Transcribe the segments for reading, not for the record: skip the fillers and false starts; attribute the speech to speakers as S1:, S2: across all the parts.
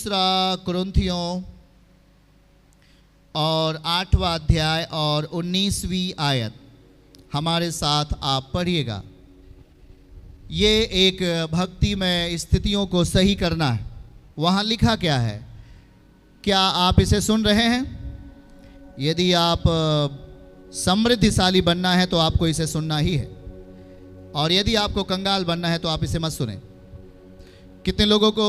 S1: दूसरा कुरिन्थियों और 8वां अध्याय और 19वीं आयत हमारे साथ आप पढ़िएगा। ये एक भक्ति में स्थितियों को सही करना है। वहाँ लिखा क्या है, क्या आप इसे सुन रहे हैं? यदि आप समृद्धिशाली बनना है तो आपको इसे सुनना ही है, और यदि आपको कंगाल बनना है तो आप इसे मत सुने। कितने लोगों को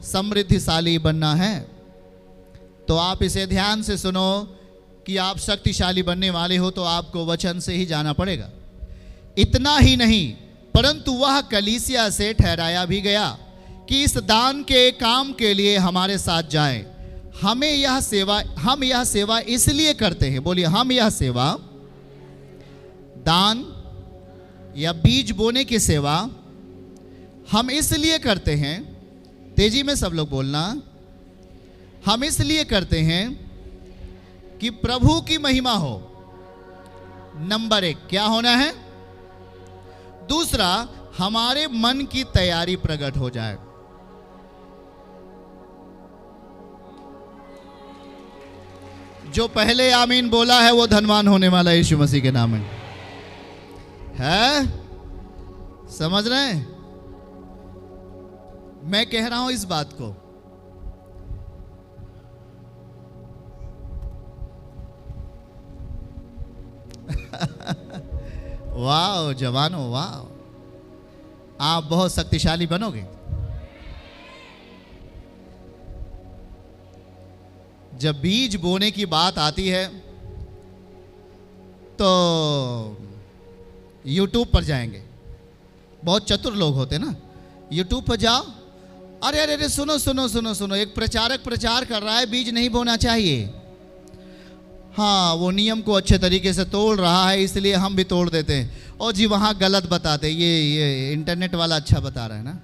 S1: समृद्धिशाली बनना है? तो आप इसे ध्यान से सुनो कि आप शक्तिशाली बनने वाले हो तो आपको वचन से ही जाना पड़ेगा। इतना ही नहीं, परंतु वह कलीसिया से ठहराया भी गया कि इस दान के काम के लिए हमारे साथ जाएं। हम यह सेवा इसलिए करते हैं, बोलिए, हम यह सेवा, दान या बीज बोने की सेवा हम इसलिए करते हैं, तेजी में सब लोग बोलना, हम इसलिए करते हैं कि प्रभु की महिमा हो। नंबर 1 क्या होना है? दूसरा, हमारे मन की तैयारी प्रकट हो जाए। जो पहले आमीन बोला है वो धनवान होने वाला है यीशु मसीह के नाम में। है? समझ रहे हैं? मैं कह रहा हूं इस बात को। वाह जवानों, वाह, आप बहुत शक्तिशाली बनोगे। जब बीज बोने की बात आती है तो YouTube पर जाएंगे। बहुत चतुर लोग होते ना, YouTube पर जाओ, अरे अरे अरे सुनो सुनो सुनो सुनो, एक प्रचारक प्रचार कर रहा है बीज नहीं बोना चाहिए। हाँ, वो नियम को अच्छे तरीके से तोड़ रहा है, इसलिए हम भी तोड़ देते हैं। और जी वहाँ गलत बताते, ये इंटरनेट वाला अच्छा बता रहा है ना,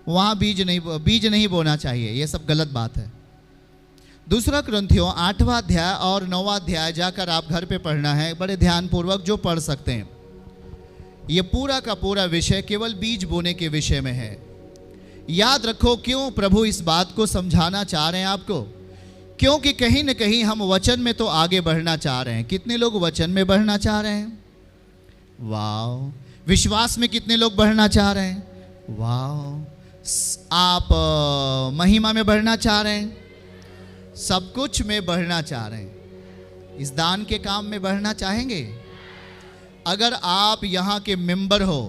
S1: वहाँ बीज नहीं बोना चाहिए, ये सब गलत बात है। दूसरा कुरिन्थियों 8वां अध्याय और 9वां अध्याय जाकर आप घर पे पढ़ना है, बड़े ध्यानपूर्वक, जो पढ़ सकते हैं। ये पूरा का पूरा विषय केवल बीज बोने के विषय में है। याद रखो क्यों प्रभु इस बात को समझाना चाह रहे हैं आपको, क्योंकि कहीं न कहीं हम वचन में तो आगे बढ़ना चाह रहे हैं। कितने लोग वचन में बढ़ना चाह रहे हैं? वाह। विश्वास में कितने लोग बढ़ना चाह रहे हैं? वाह। आप महिमा में बढ़ना चाह रहे हैं, सब कुछ में बढ़ना चाह रहे हैं, इस दान के काम में बढ़ना चाहेंगे। अगर आप यहाँ के मेंबर हो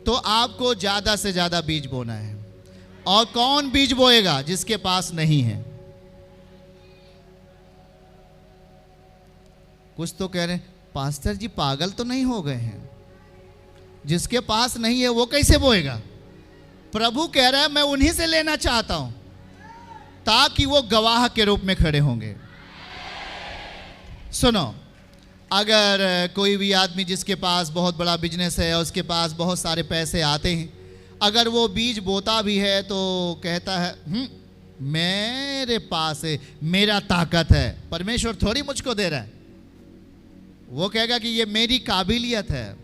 S1: तो आपको ज़्यादा से ज़्यादा बीज बोना है। और कौन बीज बोएगा? जिसके पास नहीं है। कुछ तो कह रहे हैं, पास्टर जी पागल तो नहीं हो गए हैं, जिसके पास नहीं है वो कैसे बोएगा? प्रभु कह रहा है मैं उन्हीं से लेना चाहता हूं ताकि वो गवाह के रूप में खड़े होंगे। सुनो, अगर कोई भी आदमी जिसके पास बहुत बड़ा बिजनेस है और उसके पास बहुत सारे पैसे आते हैं, अगर वो बीज बोता भी है तो कहता है मेरे पास है, मेरा ताकत है, परमेश्वर थोड़ी मुझको दे रहा है। वो कहेगा कि ये मेरी काबिलियत है,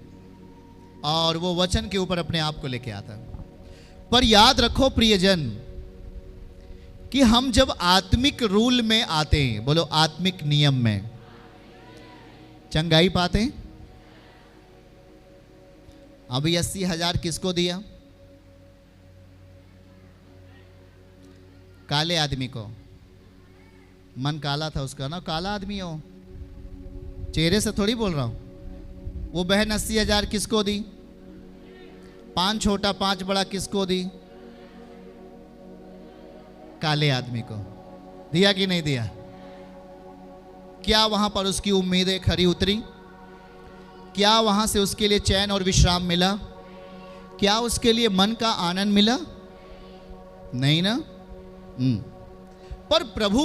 S1: और वो वचन के ऊपर अपने आप को लेके आता है। पर याद रखो प्रियजन कि हम जब आत्मिक रूल में आते हैं, बोलो आत्मिक नियम में, चंगाई पाते हैं। अभी 80,000 किसको दिया? काले आदमी को। मन काला था उसका ना, काला आदमी हो, चेहरे से थोड़ी बोल रहा हूं। वो बहन 80,000 किसको दी? 5 छोटा 5 बड़ा किसको दी? काले आदमी को। दिया कि नहीं दिया? क्या वहां पर उसकी उम्मीदें खरी उतरी? क्या वहां से उसके लिए चैन और विश्राम मिला? क्या उसके लिए मन का आनंद मिला? नहीं ना। पर प्रभु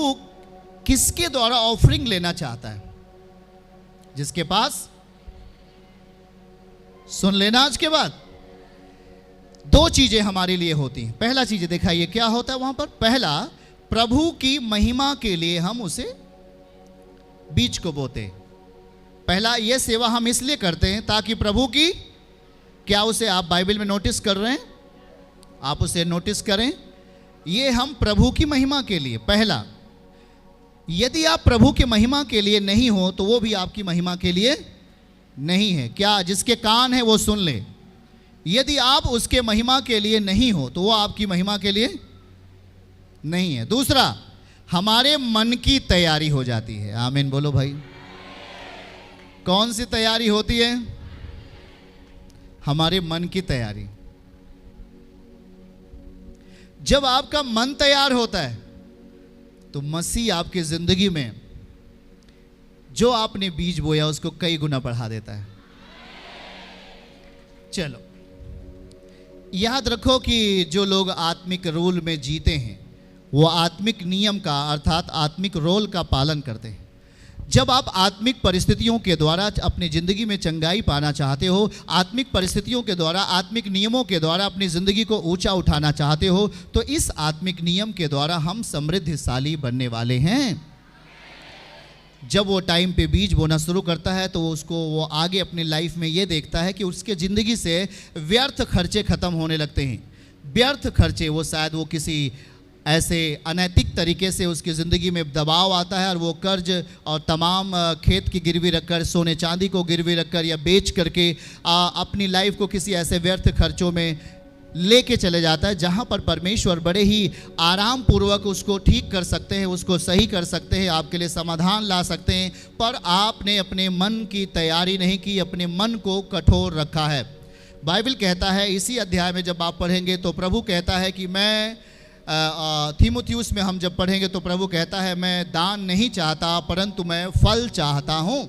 S1: किसके द्वारा ऑफरिंग लेना चाहता है? जिसके पास। सुन लेना आज के बाद, 2 चीजें हमारे लिए होती हैं। पहला चीज दिखाइए क्या होता है वहां पर। पहला, प्रभु की महिमा के लिए हम उसे बीज को बोते। पहला, यह सेवा हम इसलिए करते हैं ताकि प्रभु की, क्या उसे आप बाइबल में नोटिस कर रहे हैं? आप उसे नोटिस करें। ये हम प्रभु की महिमा के लिए। पहला, यदि आप प्रभु की महिमा के लिए नहीं हो तो वो भी आपकी महिमा के लिए नहीं है। क्या जिसके कान है वो सुन ले। यदि आप उसके महिमा के लिए नहीं हो तो वो आपकी महिमा के लिए नहीं है। दूसरा, हमारे मन की तैयारी हो जाती है। आमीन बोलो भाई। कौन सी तैयारी होती है? हमारे मन की तैयारी। जब आपका मन तैयार होता है तो मसीह आपकी जिंदगी में जो आपने बीज बोया उसको कई गुना बढ़ा देता है। चलो, याद रखो कि जो लोग आत्मिक रूल में जीते हैं वो आत्मिक नियम का अर्थात आत्मिक रोल का पालन करते हैं। जब आप आत्मिक परिस्थितियों के द्वारा अपनी ज़िंदगी में चंगाई पाना चाहते हो, आत्मिक परिस्थितियों के द्वारा, आत्मिक नियमों के द्वारा अपनी ज़िंदगी को ऊंचा उठाना चाहते हो, तो इस आत्मिक नियम के द्वारा हम समृद्धशाली बनने वाले हैं। जब वो टाइम पे बीज बोना शुरू करता है तो वो आगे अपनी लाइफ में ये देखता है कि उसके ज़िंदगी से व्यर्थ खर्चे ख़त्म होने लगते हैं। व्यर्थ खर्चे, वो शायद वो किसी ऐसे अनैतिक तरीके से उसकी ज़िंदगी में दबाव आता है और वो कर्ज और तमाम खेत की गिरवी रखकर, सोने चांदी को गिरवी रखकर या बेच करके अपनी लाइफ को किसी ऐसे व्यर्थ खर्चों में लेके चले जाता है जहाँ पर परमेश्वर बड़े ही आराम पूर्वक उसको ठीक कर सकते हैं, उसको सही कर सकते हैं, आपके लिए समाधान ला सकते हैं। पर आपने अपने मन की तैयारी नहीं की, अपने मन को कठोर रखा है। बाइबल कहता है, इसी अध्याय में जब आप पढ़ेंगे तो प्रभु कहता है कि मैं तीमुथियुस में हम जब पढ़ेंगे तो प्रभु कहता है, मैं दान नहीं चाहता परंतु मैं फल चाहता हूँ।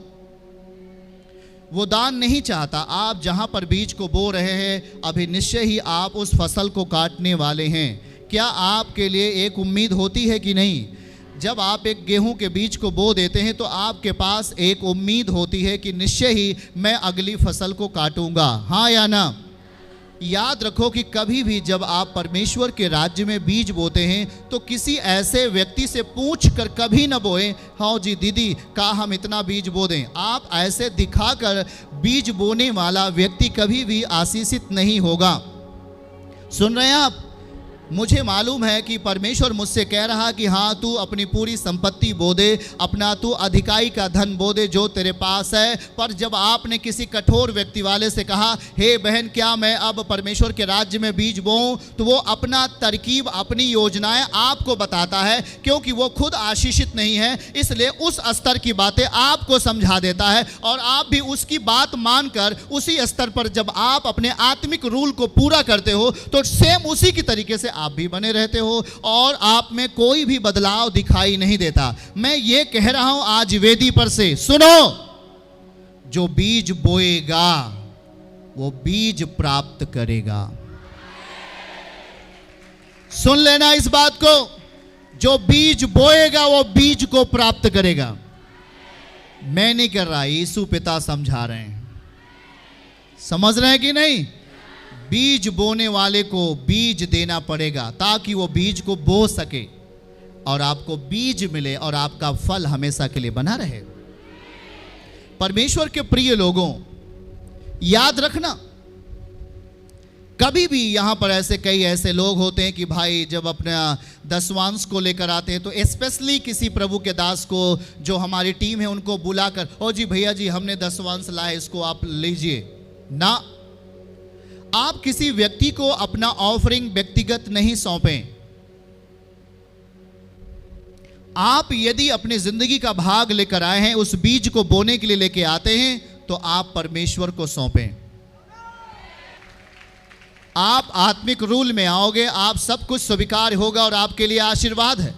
S1: वो दान नहीं चाहता। आप जहाँ पर बीज को बो रहे हैं अभी निश्चय ही आप उस फसल को काटने वाले हैं। क्या आपके लिए एक उम्मीद होती है कि नहीं? जब आप एक गेहूं के बीज को बो देते हैं तो आपके पास एक उम्मीद होती है कि निश्चय ही मैं अगली फसल को काटूंगा। हाँ या ना? याद रखो कि कभी भी जब आप परमेश्वर के राज्य में बीज बोते हैं तो किसी ऐसे व्यक्ति से पूछ कर कभी न बोएं, हाँ जी दीदी का हम इतना बीज बो दें। आप ऐसे दिखाकर बीज बोने वाला व्यक्ति कभी भी आशीषित नहीं होगा। सुन रहे हैं आप? मुझे मालूम है कि परमेश्वर मुझसे कह रहा कि हाँ तू अपनी पूरी संपत्ति बो दे, अपना तू अधिकाई का धन बो दे जो तेरे पास है। पर जब आपने किसी कठोर व्यक्ति वाले से कहा, हे बहन क्या मैं अब परमेश्वर के राज्य में बीज बोऊं, तो वो अपना तरकीब, अपनी योजनाएं आपको बताता है, क्योंकि वो खुद आशीषित नहीं है, इसलिए उस स्तर की बातें आपको समझा देता है और आप भी उसकी बात मानकर उसी स्तर पर जब आप अपने आत्मिक रूल को पूरा करते हो तो सेम उसी की तरीके से आप भी बने रहते हो और आप में कोई भी बदलाव दिखाई नहीं देता। मैं ये कह रहा हूं आज वेदी पर से, सुनो, जो बीज बोएगा वो बीज प्राप्त करेगा। सुन लेना इस बात को, जो बीज बोएगा वो बीज को प्राप्त करेगा। मैं नहीं कर रहा, यीशु पिता समझा रहे हैं। समझ रहे हैं कि नहीं? बीज बोने वाले को बीज देना पड़ेगा ताकि वो बीज को बो सके और आपको बीज मिले और आपका फल हमेशा के लिए बना रहे। परमेश्वर के प्रिय लोगों, याद रखना, कभी भी यहां पर ऐसे कई ऐसे लोग होते हैं कि भाई जब अपना दसवांश को लेकर आते हैं तो स्पेशली किसी प्रभु के दास को जो हमारी टीम है उनको बुलाकर, ओ जी भैया जी हमने दसवांश लाए, इसको आप लीजिए ना। आप किसी व्यक्ति को अपना ऑफरिंग व्यक्तिगत नहीं सौंपें। आप यदि अपनी जिंदगी का भाग लेकर आए हैं, उस बीज को बोने के लिए लेके आते हैं, तो आप परमेश्वर को सौंपें। आप आत्मिक रूल में आओगे, आप सब कुछ स्वीकार होगा और आपके लिए आशीर्वाद है।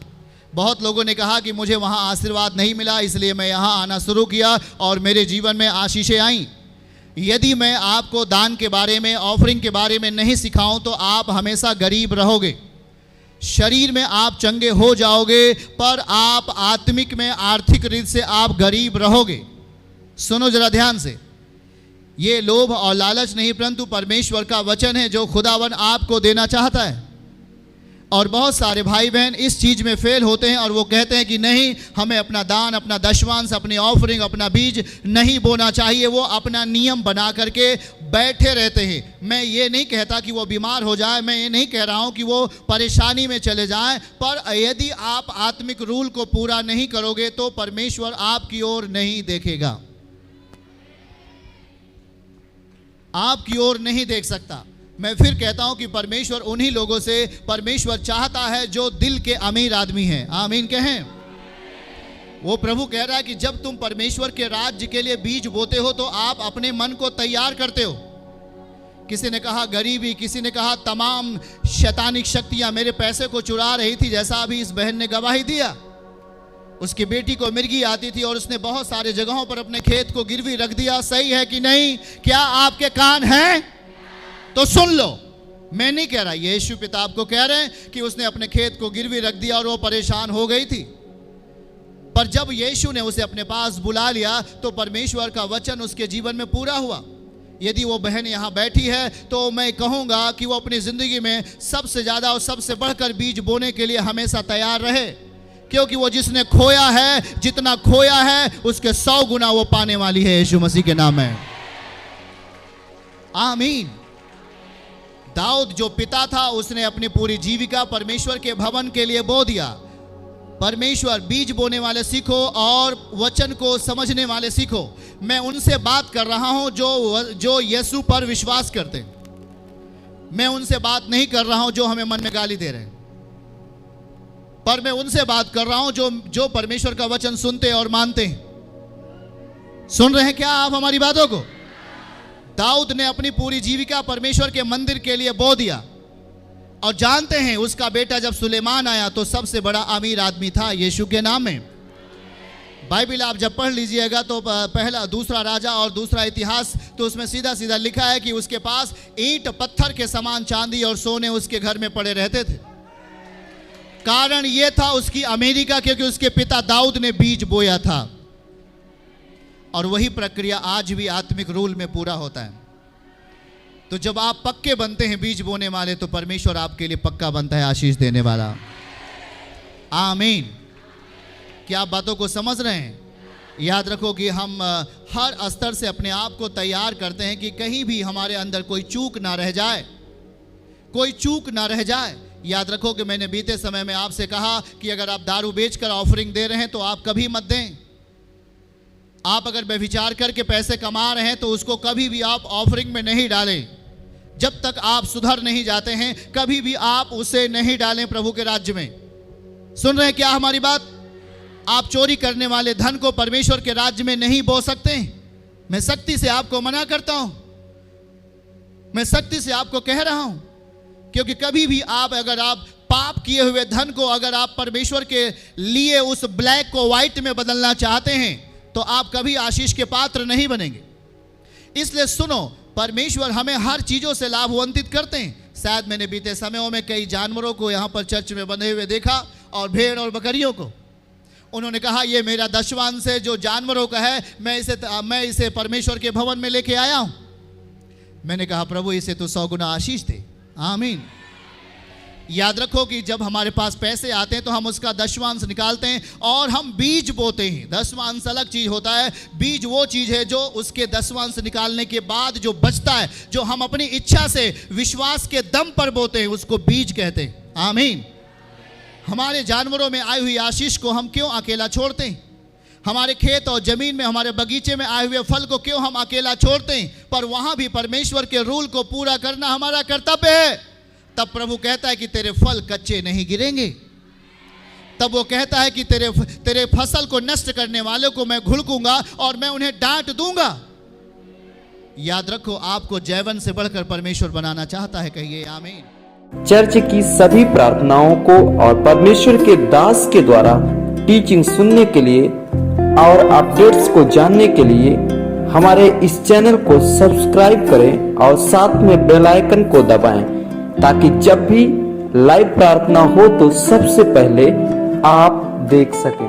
S1: बहुत लोगों ने कहा कि मुझे वहां आशीर्वाद नहीं मिला इसलिए मैं यहां आना शुरू किया और मेरे जीवन में आशीषें आई। यदि मैं आपको दान के बारे में, ऑफरिंग के बारे में नहीं सिखाऊं तो आप हमेशा गरीब रहोगे। शरीर में आप चंगे हो जाओगे पर आप आत्मिक में, आर्थिक रीत से आप गरीब रहोगे। सुनो जरा ध्यान से, ये लोभ और लालच नहीं परंतु परमेश्वर का वचन है जो खुदावन आपको देना चाहता है। और बहुत सारे भाई बहन इस चीज़ में फेल होते हैं और वो कहते हैं कि नहीं, हमें अपना दान, अपना दशमांश, अपनी ऑफरिंग, अपना बीज नहीं बोना चाहिए। वो अपना नियम बना करके बैठे रहते हैं। मैं ये नहीं कहता कि वो बीमार हो जाए, मैं ये नहीं कह रहा हूँ कि वो परेशानी में चले जाएं, पर यदि आप आत्मिक रूल को पूरा नहीं करोगे तो परमेश्वर आपकी ओर नहीं देखेगा, आपकी ओर नहीं देख सकता। मैं फिर कहता हूं कि परमेश्वर उन्हीं लोगों से परमेश्वर चाहता है जो दिल के अमीर आदमी हैं। आमीन कहें। वो प्रभु कह रहा है कि जब तुम परमेश्वर के राज्य के लिए बीज बोते हो तो आप अपने मन को तैयार करते हो। किसी ने कहा गरीबी, किसी ने कहा तमाम शैतानिक शक्तियां मेरे पैसे को चुरा रही थी, जैसा अभी इस बहन ने गवाही दिया। उसकी बेटी को मिर्गी आती थी और उसने बहुत सारे जगहों पर अपने खेत को गिरवी रख दिया। सही है कि नहीं? क्या आपके कान हैं तो सुन लो। मैं नहीं कह रहा, यीशु पिता आपको कह रहे हैं कि उसने अपने खेत को गिरवी रख दिया और वो परेशान हो गई थी। पर जब यीशु ने उसे अपने पास बुला लिया तो परमेश्वर का वचन उसके जीवन में पूरा हुआ। यदि वो बहन यहाँ बैठी है तो मैं कहूँगा कि वो अपनी ज़िंदगी में सबसे ज़्यादा और सबसे बढ़कर बीज बोने के लिए हमेशा तैयार रहे, क्योंकि वो जिसने खोया है, जितना खोया है उसके 100 गुना वो पाने वाली है यीशु मसीह के नाम में। आमीन। दाऊद जो पिता था उसने अपनी पूरी जीविका परमेश्वर के भवन के लिए बो दिया। परमेश्वर बीज बोने वाले सीखो और वचन को समझने वाले सीखो। मैं उनसे बात कर रहा हूं जो यीशु पर विश्वास करते हैं। मैं उनसे बात नहीं कर रहा हूं जो हमें मन में गाली दे रहे हैं, पर मैं उनसे बात कर रहा हूं जो परमेश्वर का वचन सुनते और मानते हैं। सुन रहे हैं क्या आप हमारी बातों को? दाऊद ने अपनी पूरी जीविका परमेश्वर के मंदिर के लिए बो दिया और जानते हैं उसका बेटा जब सुलेमान आया तो सबसे बड़ा अमीर आदमी था यीशु के नाम में। बाइबल आप जब पढ़ लीजिएगा तो पहला दूसरा राजा और दूसरा इतिहास तो उसमें सीधा सीधा लिखा है कि उसके पास ईंट पत्थर के समान चांदी और सोने उसके घर में पड़े रहते थे। कारण यह था उसकी अमीरी का, क्योंकि उसके पिता दाऊद ने बीज बोया था। और वही प्रक्रिया आज भी आत्मिक रूल में पूरा होता है। तो जब आप पक्के बनते हैं बीज बोने वाले तो परमेश्वर आपके लिए पक्का बनता है आशीष देने वाला। आमीन। क्या आप बातों को समझ रहे हैं? याद रखो कि हम हर स्तर से अपने आप को तैयार करते हैं कि कहीं भी हमारे अंदर कोई चूक ना रह जाए, कोई चूक ना रह जाए। याद रखो कि मैंने बीते समय में आपसे कहा कि अगर आप दारू बेचकर ऑफरिंग दे रहे हैं तो आप कभी मत दें। आप अगर व्यभिचार करके पैसे कमा रहे हैं तो उसको कभी भी आप ऑफरिंग में नहीं डालें। जब तक आप सुधर नहीं जाते हैं कभी भी आप उसे नहीं डालें प्रभु के राज्य में। सुन रहे हैं क्या हमारी बात? आप चोरी करने वाले धन को परमेश्वर के राज्य में नहीं बो सकते। मैं सख्ती से आपको मना करता हूं, मैं सख्ती से आपको कह रहा हूं, क्योंकि कभी भी अगर आप पाप किए हुए धन को अगर आप परमेश्वर के लिए उस ब्लैक को व्हाइट में बदलना चाहते हैं तो आप कभी आशीष के पात्र नहीं बनेंगे। इसलिए सुनो, परमेश्वर हमें हर चीजों से लाभान्वित करते हैं। शायद मैंने बीते समयों में कई जानवरों को यहाँ पर चर्च में बंधे हुए देखा और भेड़ और बकरियों को। उन्होंने कहा ये मेरा दशवांश है जो जानवरों का है, मैं इसे परमेश्वर के भवन में लेके आया हूं। मैंने कहा प्रभु इसे तो 100 गुना आशीष दे। आमीन। याद रखो कि जब हमारे पास पैसे आते हैं तो हम उसका दशवांश निकालते हैं और हम बीज बोते हैं। दशवांश अलग चीज होता है, बीज वो चीज है जो उसके दशवांश निकालने के बाद जो बचता है, जो हम अपनी इच्छा से विश्वास के दम पर बोते हैं, उसको बीज कहते हैं। आमीन। हमारे जानवरों में आई हुई आशीष को हम क्यों अकेला छोड़ते हैं? हमारे खेत और जमीन में, हमारे बगीचे में आए हुए फल को क्यों हम अकेला छोड़ते हैं? पर वहां भी परमेश्वर के रूल को पूरा करना हमारा कर्तव्य है। तब प्रभु कहता है कि तेरे फल कच्चे नहीं गिरेंगे। तब वो कहता है कि तेरे फसल को नष्ट करने वालों को मैं घुड़कूंगा और मैं उन्हें डांट दूंगा। याद रखो, आपको जयवन से बढ़कर परमेश्वर बनाना चाहता है। कहिए आमीन।
S2: चर्च की सभी प्रार्थनाओं को और परमेश्वर के दास के द्वारा टीचिंग सुनने के लिए और अपडेट्स को जानने के लिए हमारे इस चैनल को सब्सक्राइब करें और साथ में बेल आइकन को दबाएं, ताकि जब भी लाइव प्रार्थना हो तो सबसे पहले आप देख सकें।